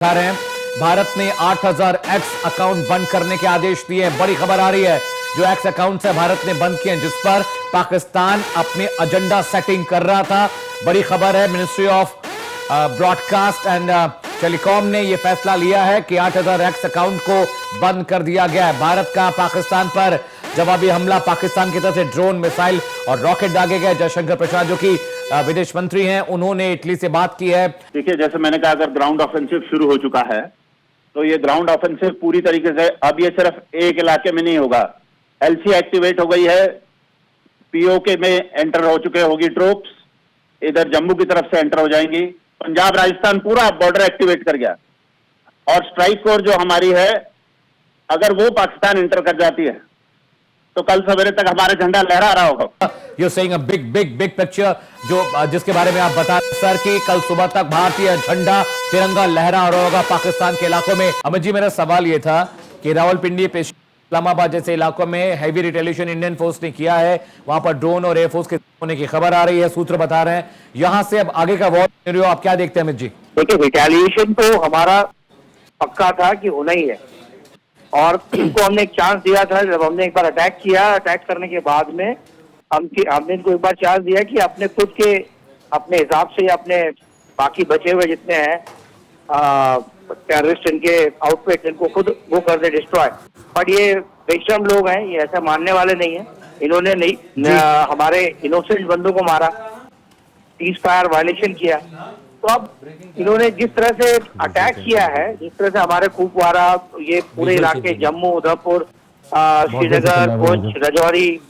दिखा रहे हैं, भारत ने 8000 एक्स अकाउंट बंद करने के आदेश दिए हैं। बड़ी खबर आ रही है, जो एक्स अकाउंट्स है भारत ने बंद किए हैं, जिस पर पाकिस्तान अपने एजेंडा सेटिंग कर रहा था। बड़ी खबर है, ministry of broadcast and telecom ने यह फैसला लिया है कि 8000 एक्स अकाउंट को बंद कर दिया गया है। भारत का पाकिस्तान पर जवाबी हमला, पाकिस्तान की तरफ से ड्रोन, मिसाइल और रॉकेट दागे गए। जयशंकर प्रसाद जो कि विदेश मंत्री हैं, उन्होंने इटली से बात की है। देखिए, जैसे मैंने कहा, अगर ग्राउंड ऑफेंसिव शुरू हो चुका है तो ये ग्राउंड ऑफेंसिव पूरी तरीके से अब ये सिर्फ एक इलाके में नहीं होगा। एलसी एक्टिवेट हो गई है, पीओके में एंटर हो चुके होगी ट्रूप्स, इधर जम्मू की तरफ से एंटर हो जाएंगी, पंजाब राजस्थान पूरा बॉर्डर एक्टिवेट कर गया। और स्ट्राइक कोर जो हमारी है, अगर वो पाकिस्तान एंटर कर जाती है तो कल सवेरे तक हमारा झंडा लहरा रहा होगा। You're saying a big picture, जो जिसके बारे में आप बता सर कि कल सुबह तक भारतीय झंडा तिरंगा लहरा रहा होगा पाकिस्तान के इलाकों में। अमित जी, मेरा सवाल ये था कि रावलपिंडी, इस्लामाबाद जैसे इलाकों में हैवी रिटेलिएशन इंडियन फोर्स ने किया है, वहां पर ड्रोन और एयरफोर्स के होने की खबर आ रही है, सूत्र बता रहे हैं। यहां से अब आगे का वॉर सिनेरियो आप क्या देखते हैं अमित जी? देखिए, रिटेलिएशन तो हमारा पक्का था कि होना ही है, और इनको हमने एक चांस दिया था। जब हमने एक बार अटैक किया, अटैक करने के बाद में हमने इनको एक बार चांस दिया कि अपने खुद के अपने हिसाब से या अपने बाकी बचे हुए जितने हैं टेररिस्ट, इनके आउटफिट, इनको खुद वो कर दे डिस्ट्रॉय। पर ये बेशरम लोग हैं, ये ऐसा मानने वाले नहीं है। इन्होंने हमारे इनोसेंट बंदों को मारा, सीज फायर वायलेशन किया। तो अब इन्होंने जिस तरह से अटैक किया है, जिस तरह से हमारे कुपवारा, ये पूरे इलाके, जम्मू, उधमपुर, श्रीनगर, पुंछ, राजौरी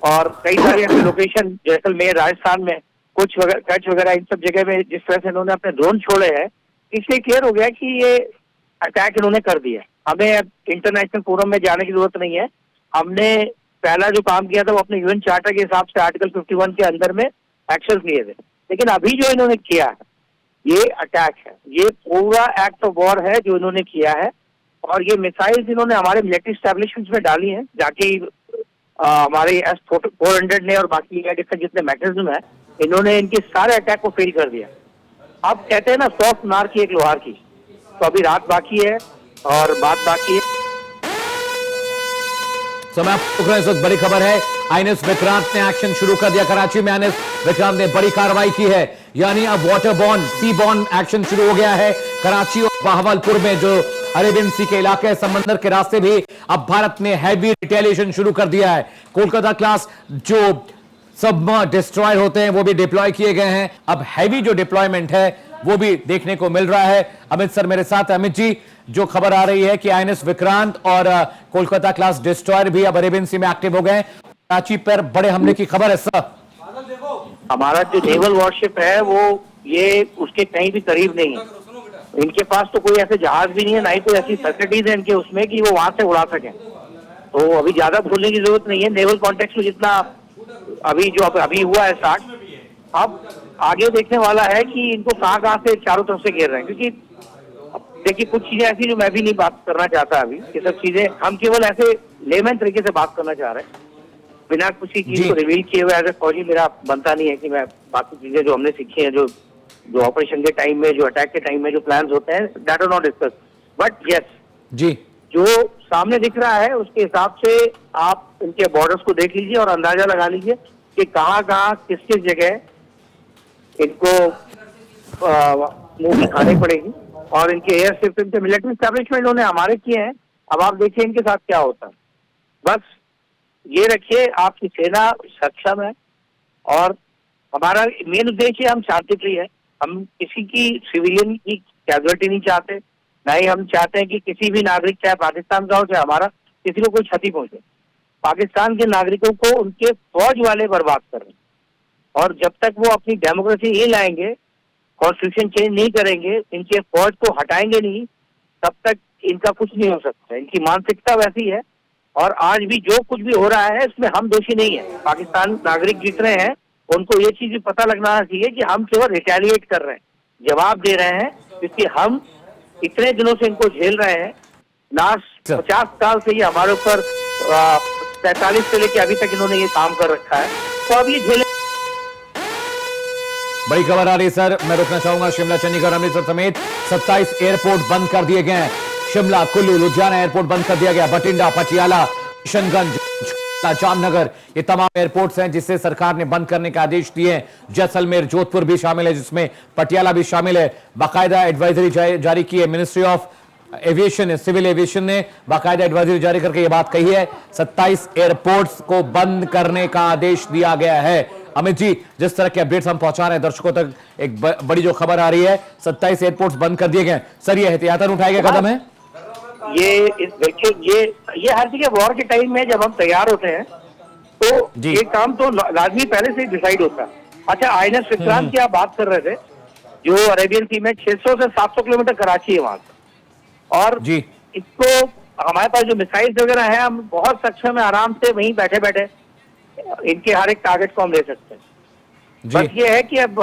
और कई सारे ऐसे लोकेशन, जैसलमेर, राजस्थान में कुछ कच्छ वगैरह, इन सब जगह में जिस तरह से इन्होंने अपने ड्रोन छोड़े हैं, इससे क्लियर हो गया कि ये अटैक इन्होंने कर दिया। हमें इंटरनेशनल फोरम में जाने की जरूरत नहीं है। हमने पहला जो काम किया था वो अपने यूएन चार्टर के हिसाब से आर्टिकल 51 के अंदर में एक्शन लिए थे। लेकिन अभी जो इन्होंने किया है, ये अटैक है, ये पूरा एक्ट ऑफ वॉर है जो इन्होंने किया है। और ये मिसाइल्स इन्होंने हमारे मिलिट्री एस्टेब्लिशमेंट्स में डाली हैं, जाके हमारे S-400 ने और बाकी जितने मैकेनिज्म है, इन्होंने इनके सारे अटैक को फेल कर दिया। अब कहते हैं ना, 100 सुनार की एक लोहार की। तो अभी रात बाकी है और बात बाकी है। इस वक्त बड़ी खबर है, आईएनएस विक्रांत ने एक्शन शुरू कर दिया। कराची में आईएनएस विक्रांत ने बड़ी कार्रवाई की है, यानी अब वाटरबॉर्न, सीबॉर्न एक्शन शुरू हो गया है। कराची और बहावलपुर में जो अरेबियन सी के इलाके, समंदर के रास्ते भी अब भारत ने हैवी रिटेलिएशन शुरू कर दिया है। कोलकाता क्लास जो सब डिस्ट्रॉय होते हैं वो भी डिप्लॉय किए गए हैं। अब हैवी जो डिप्लॉयमेंट है वो भी देखने को मिल रहा है। अमित सर मेरे साथ। अमित जी, जो खबर आ रही है कि आईएनएस विक्रांत और कोलकाता क्लास डिस्ट्रॉयर भी अब अरेबियन सी में एक्टिव हो गए, कराची पर बड़े हमले की खबर है सर। हमारा जो नेवल वॉरशिप है वो ये उसके कहीं भी करीब नहीं है। इनके पास तो कोई ऐसे जहाज भी नहीं है, ना ही कोई ऐसी फैसिलिटीज है इनके उसमें कि वो वहां से उड़ा सके। तो अभी ज्यादा भूलने की जरूरत नहीं है। नेवल कॉन्टेक्स्ट में जितना अभी हुआ है स्टार्ट, अब आगे देखने वाला है कि इनको कहाँ से चारों तरफ से घेर रहे हैं। क्योंकि देखिए, कुछ चीजें ऐसी जो मैं भी नहीं बात करना चाहता अभी, ये सब चीजें हम केवल ऐसे लेमन तरीके से बात करना चाह रहे हैं, बिना किसी चीज को रिवील किए हुए। एज ए फौजी मेरा बनता नहीं है कि मैं बाकी चीजें जो हमने सीखी हैं, जो ऑपरेशन के टाइम में, जो अटैक के टाइम में जो प्लान्स होते हैं, that are not discuss. But yes जी, जो सामने दिख रहा है उसके हिसाब से आप इनके बॉर्डर्स को देख लीजिए और अंदाजा लगा लीजिए कि कहाँ किस किस जगह इनको मुंह की खानी पड़ेगी। और इनके एयर सिस्टम के मिलिट्री एस्टेब्लिशमेंट इन्होंने हमारे किए हैं। अब आप देखिए इनके साथ क्या होता है। बस ये रखिए, आपकी सेना सक्षम है और हमारा मेन उद्देश्य, हम शांति प्रिय है। हम किसी की सिविलियन की कैजुअलिटी नहीं चाहते, ना ही हम चाहते हैं कि किसी भी नागरिक, चाहे पाकिस्तान का हो चाहे हमारा, किसी को कोई क्षति पहुंचे। पाकिस्तान के नागरिकों को उनके फौज वाले बर्बाद कर रहे हैं, और जब तक वो अपनी डेमोक्रेसी नहीं लाएंगे, कॉन्स्टिट्यूशन चेंज नहीं करेंगे, इनके फौज को हटाएंगे नहीं, तब तक इनका कुछ नहीं हो सकता। इनकी मानसिकता वैसी है। और आज भी जो कुछ भी हो रहा है इसमें हम दोषी नहीं है। पाकिस्तान नागरिक जितने हैं उनको ये चीज भी पता लगना चाहिए कि हम केवल रिटेलिएट कर रहे हैं, जवाब दे रहे हैं, क्योंकि हम इतने दिनों से इनको झेल रहे हैं। लास्ट 50 साल से ये हमारे ऊपर 43 से लेकर अभी तक इन्होंने ये काम कर रखा है। तो अब ये झेले बड़ी खबर आ रही है सर, मैं रुकना चाहूंगा। शिमला, चंडीगढ़, अमृतसर समेत 27 एयरपोर्ट बंद कर दिए गए हैं। शिमला, कुल्लू, लुधियाना एयरपोर्ट बंद कर दिया गया। बठिंडा, पटियाला, किशनगंज, जामनगर, ये तमाम एयरपोर्ट्स हैं जिससे सरकार ने बंद करने के आदेश दिए हैं। जैसलमेर, जोधपुर भी शामिल है, जिसमें पटियाला भी शामिल है। बाकायदा एडवाइजरी जारी की है ministry of aviation, civil aviation ने बाकायदा एडवाइजरी जारी करके ये बात कही है। 27 एयरपोर्ट्स को बंद करने का आदेश दिया गया है। अमित जी, जिस तरह के अपडेट्स हम पहुंचा रहे हैं दर्शकों तक, एक बड़ी जो खबर आ रही है, 27 एयरपोर्ट्स बंद कर दिए गए। सर, ये एहतियातन उठाए गए कदम है? ये देखिए, ये हर जगह वॉर के टाइम में जब हम तैयार होते हैं तो ये काम तो लाजमी पहले से ही डिसाइड होता है। अच्छा, आईएनएस विक्रांत की आप बात कर रहे थे, जो अरेबियन सी में 600 से 700 किलोमीटर कराची है वहां से, और जी इसको हमारे पास जो मिसाइल्स वगैरह है, हम बहुत सक्षम है, आराम से वहीं बैठे बैठे इनके हर एक टारगेट को हम ले सकते हैं। बस ये है कि अब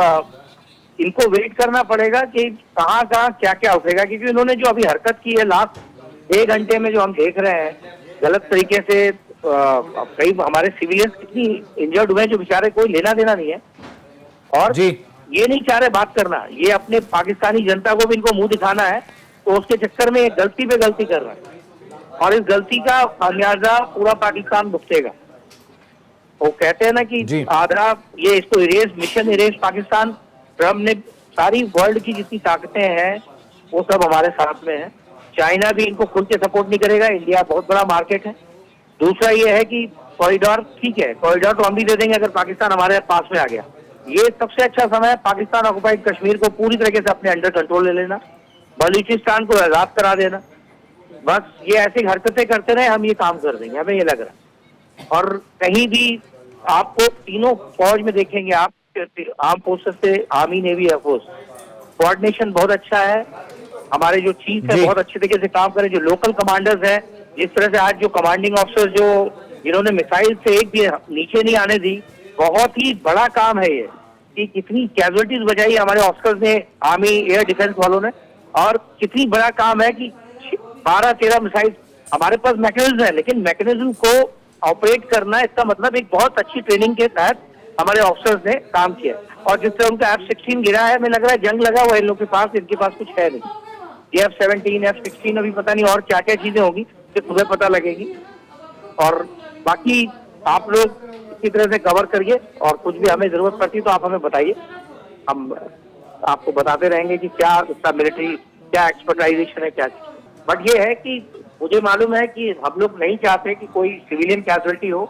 इनको वेट करना पड़ेगा कि कहाँ कहाँ क्या क्या उठेगा, क्योंकि इन्होंने जो अभी हरकत की है लास्ट 1 घंटे में, जो हम देख रहे हैं गलत तरीके से, कई हमारे सिविलियंस कितनी इंजर्ड हुए हैं जो बेचारे कोई लेना देना नहीं है, और जी ये नहीं चाह रहे बात करना, ये अपने पाकिस्तानी जनता को भी इनको मुंह दिखाना है, तो उसके चक्कर में गलती पे गलती कर रहा है, और इस गलती का खामियाजा पूरा पाकिस्तान भुगतेगा। वो कहते हैं ना कि आधा ये इसको erase, mission erase Pakistan, Trump ने सारी वर्ल्ड की जितनी ताकतें हैं वो सब हमारे साथ में है। चाइना भी इनको खुल के सपोर्ट नहीं करेगा, इंडिया बहुत बड़ा मार्केट है। दूसरा ये है कि कॉरिडोर, ठीक है, कॉरिडोर तो हम भी दे देंगे अगर पाकिस्तान हमारे पास में आ गया। ये सबसे अच्छा समय है पाकिस्तान ऑक्युपाइड कश्मीर को पूरी तरीके से अपने अंडर कंट्रोल ले लेना, बलूचिस्तान को आजाद करा देना। बस ये ऐसी हरकतें करते रहे, हम ये काम कर देंगे, हमें ये लग रहा है। और कहीं भी आपको तीनों फौज में देखेंगे आप, आर्म फोर्सेस से आर्मी, नेवी, एयरफोर्स, कोऑर्डिनेशन बहुत अच्छा है। हमारे जो चीफ है बहुत अच्छे तरीके से काम करें, जो लोकल कमांडर्स हैं, जिस तरह से आज जो कमांडिंग ऑफिसर जो जिन्होंने मिसाइल से एक भी नीचे नहीं आने दी, बहुत ही बड़ा काम है ये, कि कितनी कैजुअलिटीज बचाई हमारे ऑफिसर्स ने, आर्मी एयर डिफेंस वालों ने, और कितनी बड़ा काम है कि 12-13 मिसाइल हमारे पास मैकेनिज्म है, लेकिन मैकेनिज्म को ऑपरेट करना, इसका मतलब एक बहुत अच्छी ट्रेनिंग के तहत हमारे ऑफिसर्स ने काम किया। और जिस तरह उनका F-16 गिरा है, हमें लग रहा है जंग लगा हुआ है इन लोग के पास, इनके पास कुछ है नहीं। ये F-17, F-16 अभी पता नहीं और क्या क्या चीजें होगी, तो तुम्हें पता लगेगी। और बाकी आप लोग इसी तरह से कवर करिए, और कुछ भी हमें जरूरत पड़ती तो आप हमें बताइए, हम आपको बताते रहेंगे कि क्या उसका मिलिट्री, क्या एक्सपर्टाइजेशन है, क्या। बट ये है कि मुझे मालूम है कि हम लोग नहीं चाहते कि कोई सिविलियन कैजुअलिटी हो,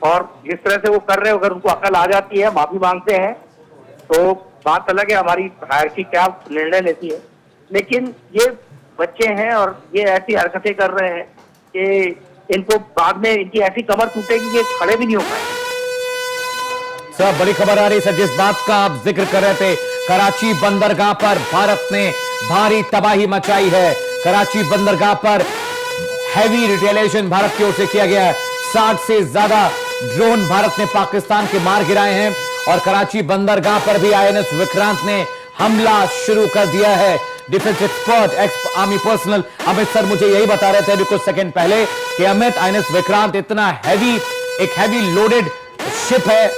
और जिस तरह से वो कर रहे हो, अगर उनको अकल आ जाती है, माफी मांगते हैं, तो बात अलग है हमारी हायरार्की क्या निर्णय लेती है। लेकिन ये बच्चे हैं और ये ऐसी हरकतें कर रहे हैं कि इनको बाद में इनकी ऐसी कमर टूटेगी कि खड़े भी नहीं हो पाए। सर, बड़ी खबर आ रही है जिस बात का आप जिक्र कर रहे थे, कराची बंदरगाह पर भारत ने भारी तबाही मचाई है। कराची बंदरगाह पर हैवी रिटेलिएशन भारत की ओर से किया गया है। 60 से ज्यादा ड्रोन भारत ने पाकिस्तान के मार गिराए हैं, और कराची बंदरगाह पर भी आईएनएस विक्रांत ने हमला शुरू कर दिया है। Defence expert, ex army personnel Amit sir मुझे यही बता रहे थे अभी कुछ सेकंड पहले कि अमित, आईएनएस विक्रांत इतना हैवी, एक हैवी लोडेड शिप है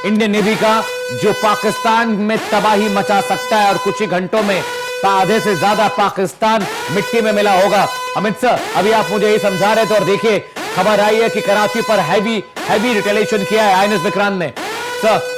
इंडियन नेवी का, जो पाकिस्तान में तबाही मचा सकता है, और कुछ ही घंटों में आधे से ज्यादा पाकिस्तान मिट्टी में मिला होगा। अमित सर, अभी आप मुझे यही समझा रहे थे, और देखिए खबर आई है कि कराची पर हैवी रिटेलिएशन किया है आईएनएस विक्रांत ने। सर,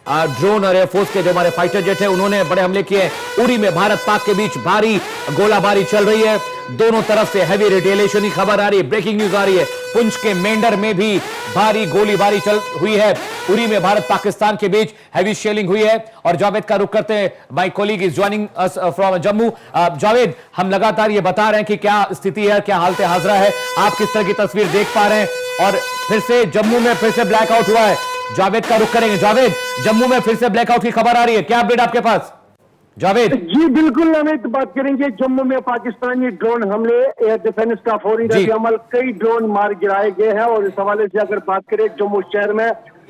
ड्रोन और एयरफोर्स के जो हमारे फाइटर जेट है, उन्होंने बड़े हमले किए। उरी में भारत पाक के बीच भारी गोलाबारी चल रही है, दोनों तरफ से हैवी रिटेलिएशन की खबर आ रही है, ब्रेकिंग न्यूज आ रही है। पुंछ के मेंढर में भी भारी गोलीबारी चल हुई है। उरी में भारत पाकिस्तान के बीच हैवी शेलिंग हुई है। और जावेद का रुख करते हैं, my colleague is joining us from Jammu. Javed, हम लगातार ये बता रहे हैं कि क्या स्थिति है, क्या हालत हाजरा है, आप किस तरह की तस्वीर देख पा रहे हैं? और फिर से जम्मू में फिर से ब्लैकआउट हुआ है, जावेद का रुख करेंगे। जावेद, जम्मू में फिर से ब्लैकआउट की खबर आ रही है, क्या अपडेट आपके पास? जावेद जी बिल्कुल, अमित, बात करेंगे जम्मू में पाकिस्तानी ड्रोन हमले, एयर डिफेंस का फौरी रद्द-ए-अमल, कई ड्रोन मार गिराए गए हैं। और इस हवाले से अगर बात करें, जम्मू शहर में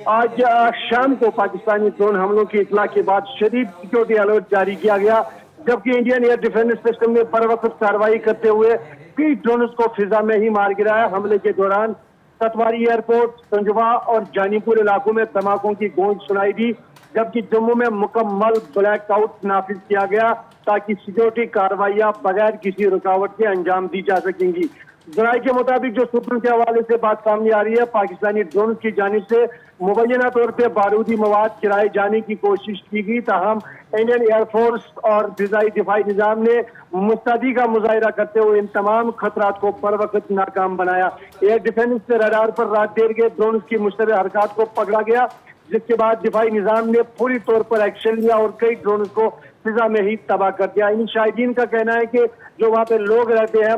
आज शाम को पाकिस्तानी ड्रोन हमलों की इतला के बाद शदीद सिक्योरिटी अलर्ट जारी किया गया, जबकि इंडियन एयर डिफेंस सिस्टम ने बर वक्त कार्रवाई करते हुए कई ड्रोन को फिजा में ही मार गिराया। हमले के दौरान सतवारी एयरपोर्ट, संजवा और जानीपुर इलाकों में धमाकों की गूंज सुनाई दी। जबकि जम्मू में मुकम्मल ब्लैकआउट नाफिज किया गया ताकि सिक्योरिटी कार्रवाइयां बगैर किसी रुकावट के अंजाम दी जा सकेंगी। जराये के मुताबिक जो सूत्रों के हवाले से बात सामने आ रही है, पाकिस्तानी ड्रोन की जानिब से मुबैना तौर पर बारूदी मवाद गिराए जाने की कोशिश की गई, ताहम इंडियन एयरफोर्स और फिजाई दिफाई निजाम ने मुस्तैदी का मुजाहिरा करते हुए इन तमाम खतरात को बर वक्त नाकाम बनाया। एयर डिफेंस से रडार पर रात देर के ड्रोन की मुश्तबह हरकत को पकड़ा गया, जिसके बाद दिफाई निजाम ने पूरी तौर पर एक्शन लिया और कई ड्रोन को फिजा में ही तबाह कर दिया। इन शाहिदीन का कहना है कि जो वहाँ पे लोग रहते हैं,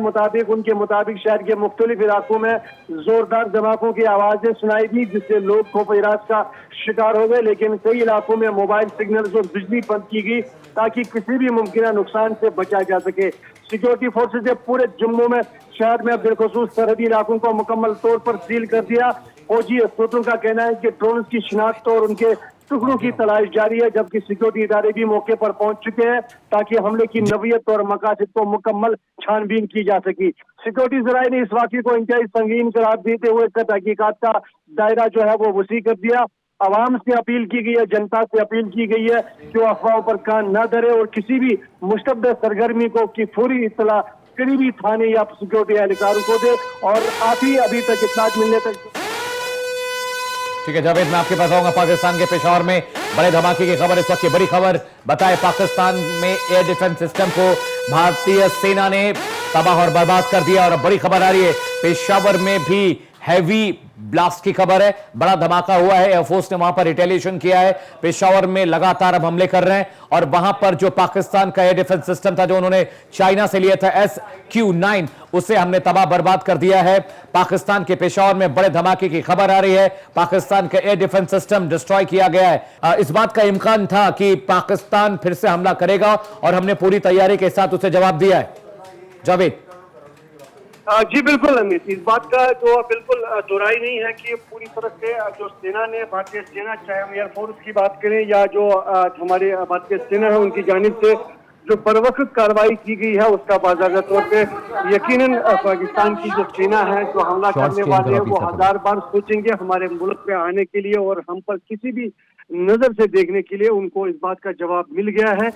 उनके मुताबिक शहर के मुख्तलिफ इलाकों में जोरदार धमाकों की आवाजें सुनाई दी, जिससे लोग खौफ-ए-रात का शिकार हो गए। लेकिन कई इलाकों में मोबाइल सिग्नल्स और बिजली बंद की गई ताकि किसी भी मुमकिन नुकसान से बचा जा सके। सिक्योरिटी फोर्सेज ने पूरे जम्मू में शहर में बिलखुसूस सरहदी इलाकों को मुकम्मल तौर पर सील कर दिया। फौजी सूत्रों का कहना है कि ड्रोन की शिनाख्त और उनके टुकड़ों की तलाश जारी है, जबकि सिक्योरिटी इदारे भी मौके पर पहुंच चुके हैं ताकि हमले की नवीयत और मकासद को मुकम्मल छानबीन की जा सकी। सिक्योरिटी जराये ने इस वाक़े को इंतहाई संगीन करार देते हुए तहकीकात का दायरा जो है वो वसी कर दिया। आवाम से अपील की गई है, जनता से अपील की गई है कि वो अफवाहों पर कान न धरे और किसी भी मुश्तबह सरगर्मी को की पूरी इत्तला करीबी थाने या सिक्योरिटी एहलकारों को दे। और अभी तक इत्तला मिलने तक ठीक है जावेद, मैं आपके पास आऊंगा। पाकिस्तान के पेशावर में बड़े धमाके की खबर, इस वक्त की बड़ी खबर बताए, पाकिस्तान में एयर डिफेंस सिस्टम को भारतीय सेना ने तबाह और बर्बाद कर दिया। और अब बड़ी खबर आ रही है, पेशावर में भी हैवी ब्लास्ट की खबर है, बड़ा धमाका हुआ है। एयरफोर्स ने वहां पर रिटेलिएशन किया है, पेशावर में लगातार अब हमले कर रहे हैं। और वहां पर जो पाकिस्तान का एयर डिफेंस सिस्टम था, जो उन्होंने चाइना से लिया था SQ-9, उसे हमने तबाह बर्बाद कर दिया है। पाकिस्तान के पेशावर में बड़े धमाके की खबर आ रही है, पाकिस्तान का एयर डिफेंस सिस्टम डिस्ट्रॉय किया गया है। इस बात का इम्कान था कि पाकिस्तान फिर से हमला करेगा और हमने पूरी तैयारी के साथ उसे जवाब दिया है। जावेद जी बिल्कुल अमित, इस बात का जो बिल्कुल दोहराई नहीं है कि पूरी तरह से जो सेना ने, भारतीय सेना, चाहे हम एयरफोर्स की बात करें या जो हमारे भारतीय सेना है, उनकी जानिब से जो बरवक्त कार्रवाई की गई है उसका बाज़ाब्ता तौर पे यकीनन पाकिस्तान की जो सेना है, जो हमला करने वाले हैं, वो हजार बार सोचेंगे हमारे मुल्क पे आने के लिए और हम पर किसी भी नजर से देखने के लिए। उनको इस बात का जवाब मिल गया है।